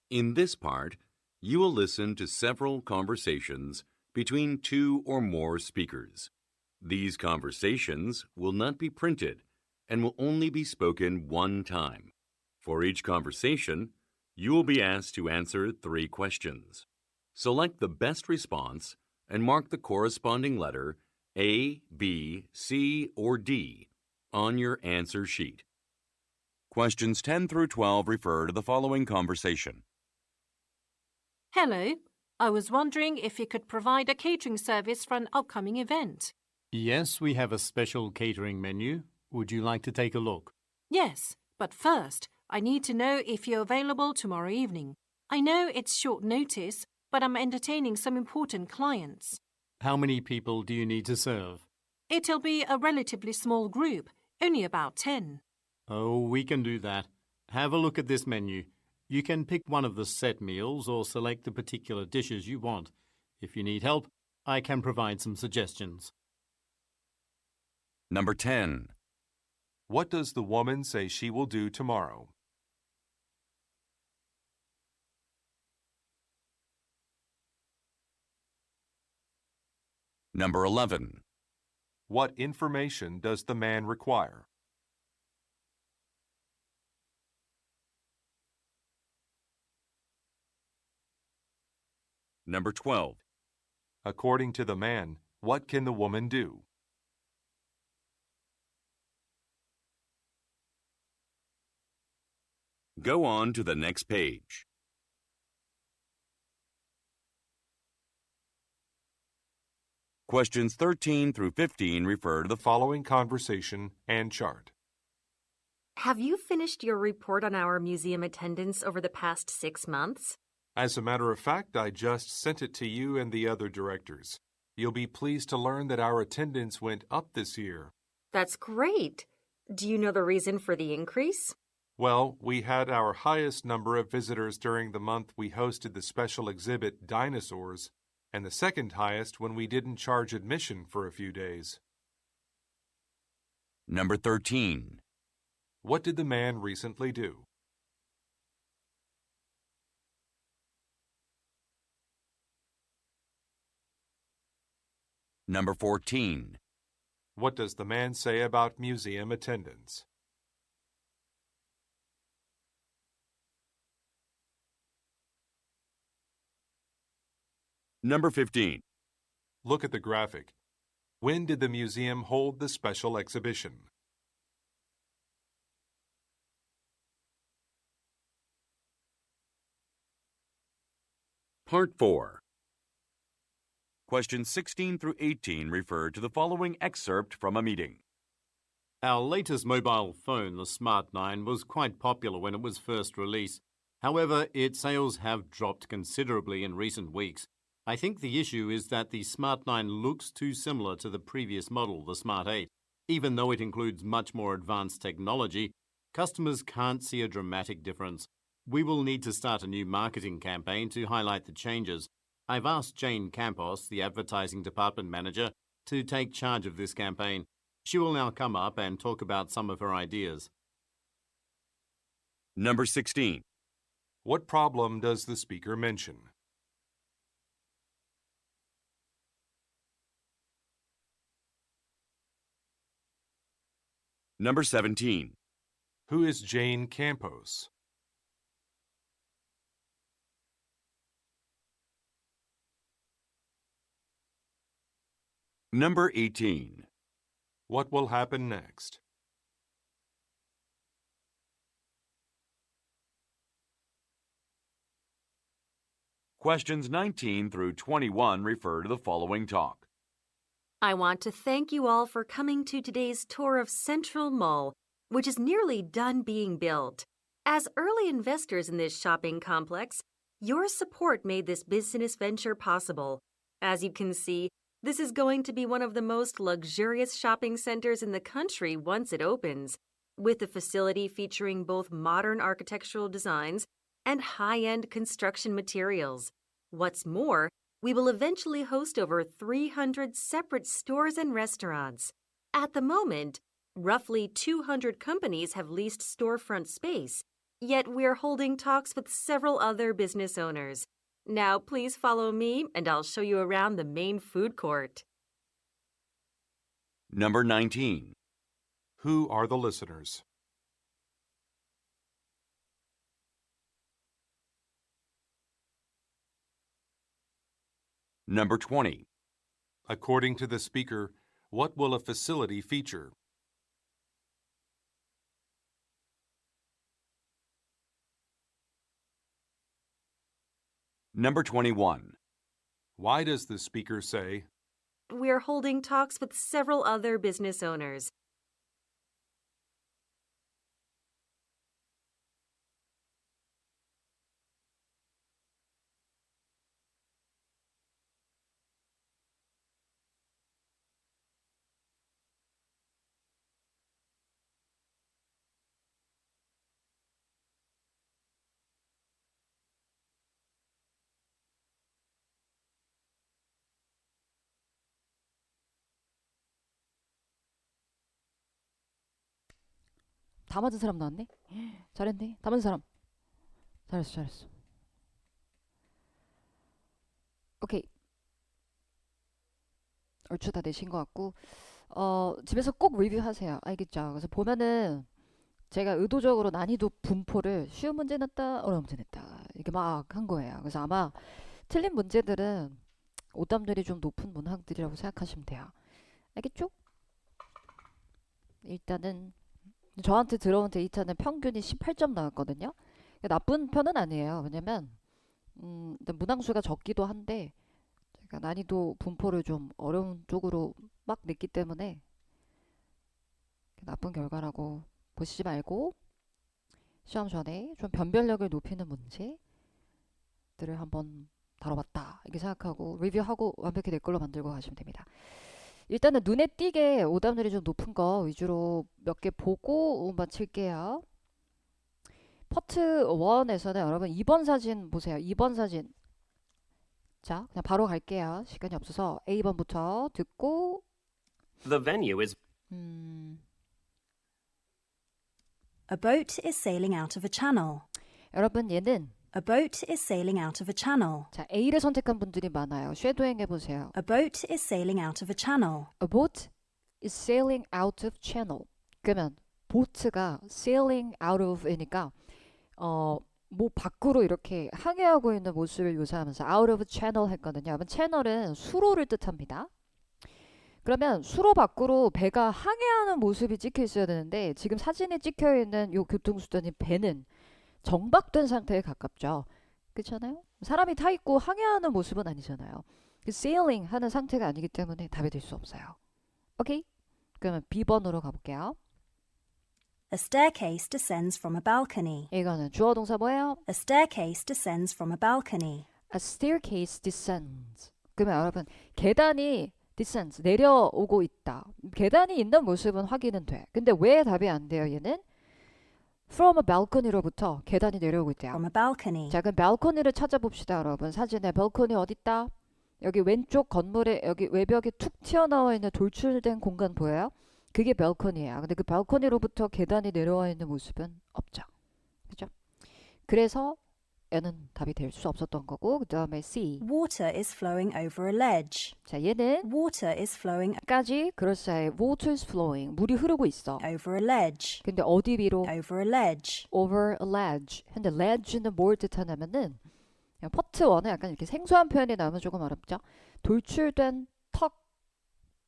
In this part, you will listen to several conversations between 2 or more speakers. These conversations will not be printed and will only be spoken one time. For each conversation, you will be asked to answer 3 questions. Select the best response and mark the corresponding letter A, B, C, or D on your answer sheet. Questions 10 through 12 refer to the following conversation. Hello. I was wondering if you could provide a catering service for an upcoming event. Yes, we have a special catering menu. Would you like to take a look? Yes, but first, I need to know if you're available tomorrow evening. I know it's short notice, but I'm entertaining some important clients. How many people do you need to serve? It'll be a relatively small group, only about 10. Oh, we can do that. Have a look at this menu. You can pick one of the set meals or select the particular dishes you want. If you need help, I can provide some suggestions. Number 10. What does the woman say she will do tomorrow? Number 11. What information does the man require? Number 12. According to the man, what can the woman do? Go on to the next page. Questions 13 through 15 refer to the Following conversation and chart. Have you finished your report on our museum attendance over the past 6 months? As a matter of fact, I just sent it to you and the other directors. You'll be pleased to learn that our attendance went up this year. That's great. Do you know the reason for the increase? Well, we had our highest number of visitors during the month we hosted the special exhibit Dinosaurs, and the second highest when we didn't charge admission for a few days. Number 13. What did the man recently do? Number 14. What does the man say about museum attendance? Number 15. Look at the graphic. When did the museum hold the special exhibition? Part 4. Questions 16 through 18 refer to the following excerpt from a meeting. Our latest mobile phone, the Smart 9, was quite popular when it was first released. However, its sales have dropped considerably in recent weeks. I think the issue is that the Smart 9 looks too similar to the previous model, the Smart 8. Even though it includes much more advanced technology, customers can't see a dramatic difference. We will need to start a new marketing campaign to highlight the changes. I've asked Jane Campos, the advertising department manager, to take charge of this campaign. She will now come up and talk about some of her ideas. Number 16. What problem does the speaker mention? Number 17. Who is Jane Campos? Number 18. What will happen next? Questions 19 through 21 refer to the following talk. I want to thank you all for coming to today's tour of Central Mall, which is nearly done being built. As early investors in this shopping complex, your support made this business venture possible. As you can see, this is going to be one of the most luxurious shopping centers in the country once it opens, with the facility featuring both modern architectural designs and high-end construction materials. What's more, we will eventually host over 300 separate stores and restaurants. At the moment, roughly 200 companies have leased storefront space, yet we're holding talks with several other business owners. Now please follow me and I'll show you around the main food court. Number 19. Who are the listeners? Number 20. According to the speaker, what will a facility feature? Number 21. Why does the speaker say, We're holding talks with several other business owners. 다 맞은 사람 나왔네? 잘했네. 다 맞은 사람. 잘했어. 오케이. 얼추 다 내신 것 같고 집에서 꼭 리뷰하세요. 알겠죠? 그래서 보면은 제가 의도적으로 난이도 분포를 쉬운 문제 냈다, 어려운 문제 냈다 이렇게 막 한 거예요. 그래서 아마 틀린 문제들은 오답률이 좀 높은 문항들이라고 생각하시면 돼요. 알겠죠? 일단은 저한테 들어온 데이터는 평균이 18점 나왔거든요. 나쁜 편은 아니에요. 왜냐면 문항수가 적기도 한데 제가 난이도 분포를 좀 어려운 쪽으로 막 냈기 때문에 나쁜 결과라고 보시지 말고 시험 전에 좀 변별력을 높이는 문제들을 한번 다뤄봤다 이렇게 생각하고 리뷰하고 완벽히 내 걸로 만들고 가시면 됩니다. 일단은 눈에 띄게 오답률이 좀 높은 거 위주로 몇 개 보고 마칠게요. 파트 1에서는 여러분 2번 사진 보세요. 2번 사진. 자, 그냥 바로 갈게요. 시간이 없어서 A번부터 듣고 The venue is A boat is sailing out of a channel. 여러분 얘는 A boat is sailing out of a channel. 자, A를 선택한 분들이 많아요. 쉐도잉 해보세요. A boat is sailing out of a channel. A boat is sailing out of channel. 그러면 보트가 sailing out of이니까 뭐 밖으로 이렇게 항해하고 있는 모습을 묘사하면서 out of channel 했거든요. 여러분 채널은 수로를 뜻합니다. 그러면 수로 밖으로 배가 항해하는 모습이 찍혀 있어야 되는데 지금 사진에 찍혀 있는 이 교통수단인 배는 정박된 상태에 가깝죠. 그렇잖아요? 사람이 타 있고 항해하는 모습은 아니잖아요. sailing 하는 상태가 아니기 때문에 답이 될 수 없어요. 오케이? 그러면 B번으로 가볼게요. A staircase descends from a balcony. 이거는 주어 동사 뭐예요? A staircase descends from a balcony. A staircase descends. 그러면 여러분 계단이 descends 내려오고 있다. 계단이 있는 모습은 확인은 돼. 근데 왜 답이 안 돼요? 얘는 from a balcony로부터 계단이 내려오고 있대요. From a balcony. 자, 그럼 balcony를 찾아봅시다, 여러분. 사진에 balcony 어디 있다? 여기 왼쪽 건물에 여기 외벽에 툭 튀어나와 있는 돌출된 공간 보여요? 그게 balcony예요. 근데 그 balcony로부터 계단이 내려와 있는 모습은 없죠. 그죠? 그래서 얘는 답이 될 수 없었던 거고 그 다음에 C. Water is flowing over a ledge. 자, 얘는 Water is flowing 까지 그럴싸해. Water is flowing. 물이 흐르고 있어. over a ledge. 근데 어디 위로? Over a ledge. Over a ledge. 근데 ledge는 뭘 뜻하냐면은 파트 1은 약간 이렇게 생소한 표현이 나오면 조금 어렵죠. 돌출된 턱,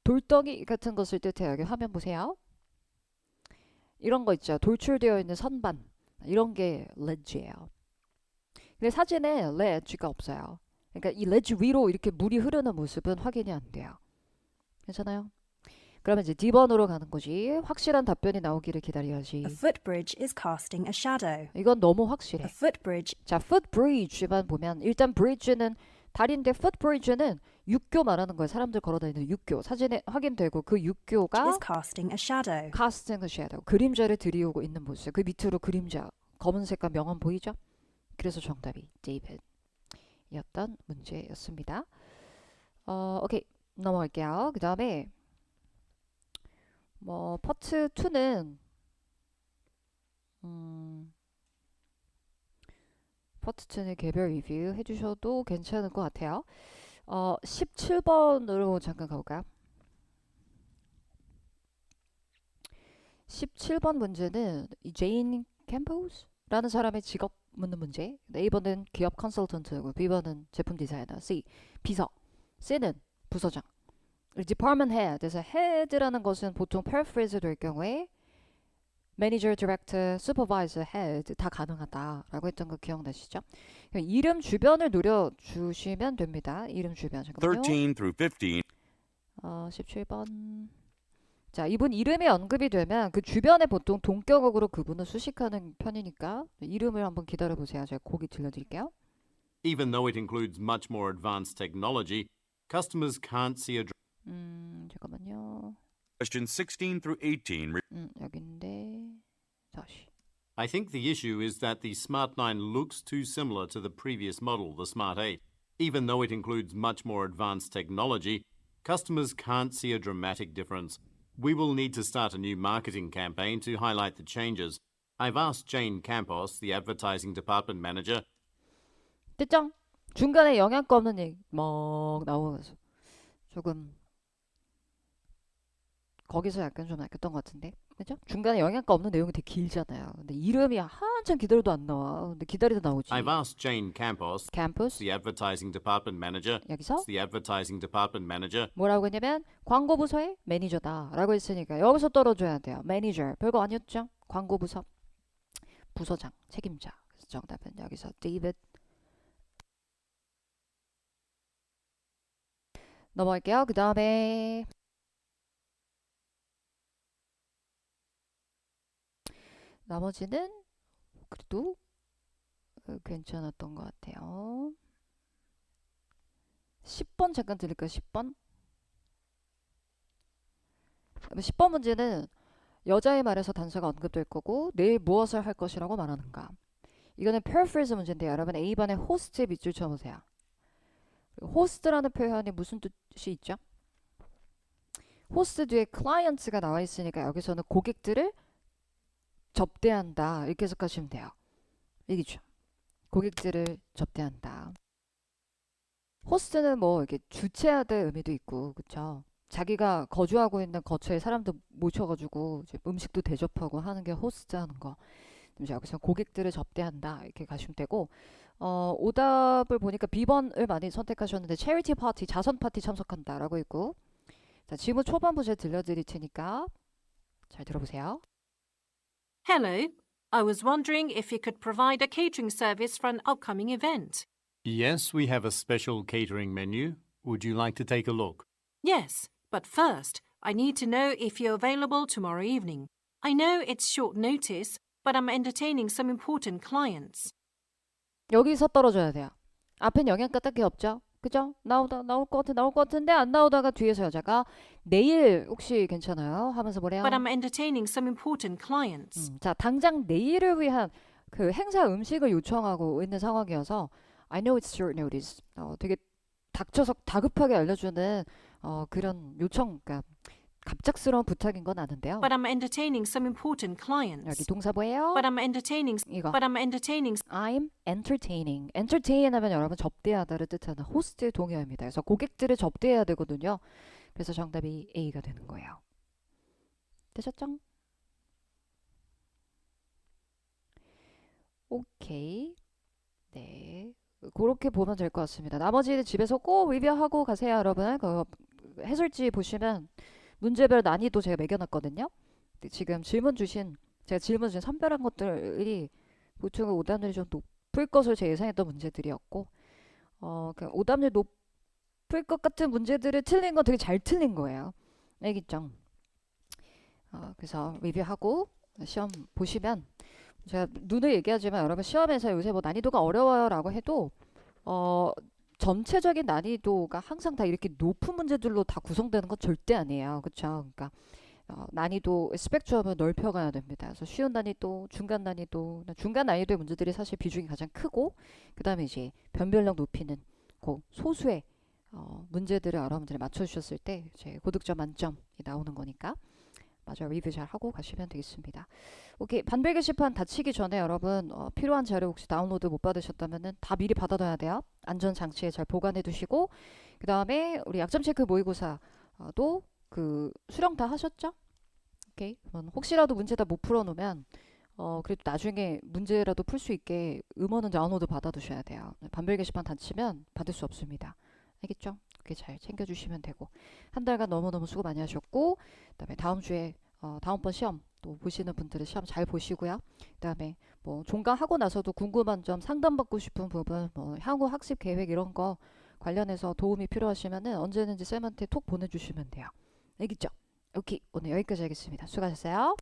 돌덩이 같은 것을 뜻해요. 여기 화면 보세요. 이런 거 있죠. 돌출되어 있는 선반. 이런 게 ledge예요. 근데 사진에 ledge가 없어요. 그러니까 이 ledge 위로 이렇게 물이 흐르는 모습은 확인이 안 돼요. 괜찮아요? 그러면 이제 D번으로 가는 거지. 확실한 답변이 나오기를 기다려야지. A footbridge is casting a shadow. 이건 너무 확실해. A footbridge. 자, footbridge만 보면 일단 bridge는 다리인데 footbridge는 육교 말하는 거예요. 사람들 걸어다니는 육교. 사진에 확인되고 그 육교가 is casting a shadow. casting a shadow. 그림자를 들이오고 있는 모습. 그 밑으로 그림자. 검은색과 명암 보이죠? 그래서 정답이 David이었던 문제였습니다. 오케이. 넘어갈게요. 그 다음에 파트 2는 파트 2는 개별 리뷰 해주셔도 괜찮을 것 같아요. 17번으로 잠깐 가볼까요? 17번 문제는 이 제인 캠퍼스라는 사람의 직업 묻는 문제. A번은 기업 컨설턴트고 B번은 제품 디자이너. C. 비서. C는 부서장. Department Head에서 Head라는 것은 보통 paraphrase 될 경우에 Manager, Director, Supervisor, Head 다 가능하다라고 했던 거 기억나시죠? 이름 주변을 노려주시면 됩니다. 이름 주변. 잠깐만요. 13 through 15. 17번. 자, 이분 이름이 언급이 되면 그 주변에 보통 동격어로 그분을 수식하는 편이니까 이름을 한번 기다려보세요. 제가 곡이 들려드릴게요. Even though it includes much more advanced technology, customers can't see a 잠깐만요. Question 16 through 18. 여기인데 다시. I think the issue is that the Smart 9 looks too similar to the previous model, the Smart 8. Even though it includes much more advanced technology, customers can't see a dramatic difference. We will need to start a new marketing campaign to highlight the changes. I've asked Jane Campos, the advertising department manager. 됐죠? 중간에 영양가 없는 얘기 막 나오면서 조금 거기서 약간 좀 아꼈던 것 같은데, 그죠? 중간에 영양가 없는 내용이 되게 길잖아요. 근데 이름이 한참 기다려도 안 나와. 근데 기다리다 나오지. I've asked Jane Campos, the advertising department manager. 여기서 the advertising department manager. 뭐라고 했냐면 광고부서의 매니저다라고 했으니까 여기서 떨어져야 돼요. 매니저 별거 아니었죠? 광고부서 부서장 책임자. 그래서 정답은 여기서 David. 넘어갈게요. 그 다음에 나머지는 그래도 괜찮았던 것 같아요. 10번 잠깐 드릴까요? 10번? 10번 문제는 여자의 말에서 단서가 언급될 거고 내일 무엇을 할 것이라고 말하는가. 이거는 paraphrase 문제인데요. 여러분 A번에 호스트 밑줄 쳐보세요. 호스트라는 표현이 무슨 뜻이 있죠? 호스트 뒤에 clients가 나와 있으니까 여기서는 고객들을 접대한다 이렇게 해석하시면 돼요. 얘기죠. 고객들을 접대한다. 호스트는 뭐 이렇게 주최하다 의미도 있고, 그쵸? 자기가 거주하고 있는 거처에 사람들 모셔가지고 이제 음식도 대접하고 하는 게 호스트 하는 거. 여기서 고객들을 접대한다 이렇게 가시면 되고, 오답을 보니까 B번을 많이 선택하셨는데 체리티 파티, 자선 파티 참석한다 라고 있고, 자, 질문 초반 문제 들려드릴 테니까 잘 들어보세요. Hello. I was wondering if you could provide a catering service for an upcoming event. Yes, we have a special catering menu. Would you like to take a look? Yes, but first, I need to know if you're available tomorrow evening. I know it's short notice, but I'm entertaining some important clients. 여기서 떨어져야 돼요. 앞엔 영양가 딱히 없죠? 그죠? 나올 것 같은데 안 나오다가 뒤에서 여자가 내일 혹시 괜찮아요? 하면서 뭐래요? But I'm entertaining some important clients. 자, 당장 내일을 위한 그 행사 음식을 요청하고 있는 상황이어서 I know it's short notice. 되게 닥쳐서 다급하게 알려주는 그런 요청, 그러니까 갑작스러운 부탁인 건 아는데요. But I'm entertaining some important clients. 여기 동사 뭐예요? But I'm entertaining. 이거. But I'm entertaining. I'm entertaining. entertain 하면 여러분 접대하다를 뜻하는 호스트의 동의어입니다. 그래서 고객들을 접대해야 되거든요. 그래서 정답이 A가 되는 거예요. 되셨죠? 오케이. 네. 그렇게 보면 될 것 같습니다. 나머지는 집에서 꼭 리뷰하고 가세요, 여러분. 그 해설지 보시면 문제별 난이도 제가 매겨놨거든요. 지금 제가 질문 주신 선별한 것들이 보통 오답률이 좀 높을 것을 제 예상했던 문제들이었고, 오답률 높을 것 같은 문제들을 틀린 건 되게 잘 틀린 거예요. 알겠죠? 그래서 리뷰하고 시험 보시면 제가 눈을 얘기하지만 여러분 시험에서 요새 뭐 난이도가 어려워요 라고 해도 전체적인 난이도가 항상 다 이렇게 높은 문제들로 다 구성되는 건 절대 아니에요. 그렇죠? 그러니까 난이도 스펙트럼을 넓혀가야 됩니다. 그래서 쉬운 난이도, 중간 난이도, 중간 난이도의 문제들이 사실 비중이 가장 크고, 그 다음에 이제 변별력 높이는 그 소수의 문제들을 여러분들이 맞춰주셨을 때 이제 고득점 만점이 나오는 거니까 맞아요. 리뷰 잘 하고 가시면 되겠습니다. 오케이. 반별 게시판 닫히기 전에 여러분 필요한 자료 혹시 다운로드 못 받으셨다면은 다 미리 받아둬야 돼요. 안전장치에 잘 보관해 두시고, 그 다음에 우리 약점 체크 모의고사도 그 수령 다 하셨죠? 오케이. 그러면 혹시라도 문제 다 못 풀어놓으면 그래도 나중에 문제라도 풀 수 있게 음원은 다운로드 받아두셔야 돼요. 반별 게시판 닫히면 받을 수 없습니다. 알겠죠? 그렇게 잘 챙겨주시면 되고, 한 달간 너무너무 수고 많이 하셨고, 그 다음에 다음 주에 다음번 시험 또 보시는 분들은 시험 잘 보시고요. 그 다음에 뭐 종강하고 나서도 궁금한 점, 상담받고 싶은 부분, 뭐 향후 학습 계획 이런 거 관련해서 도움이 필요하시면은 언제든지 쌤한테 톡 보내주시면 돼요. 알겠죠? 오케이. 오늘 여기까지 하겠습니다. 수고하셨어요.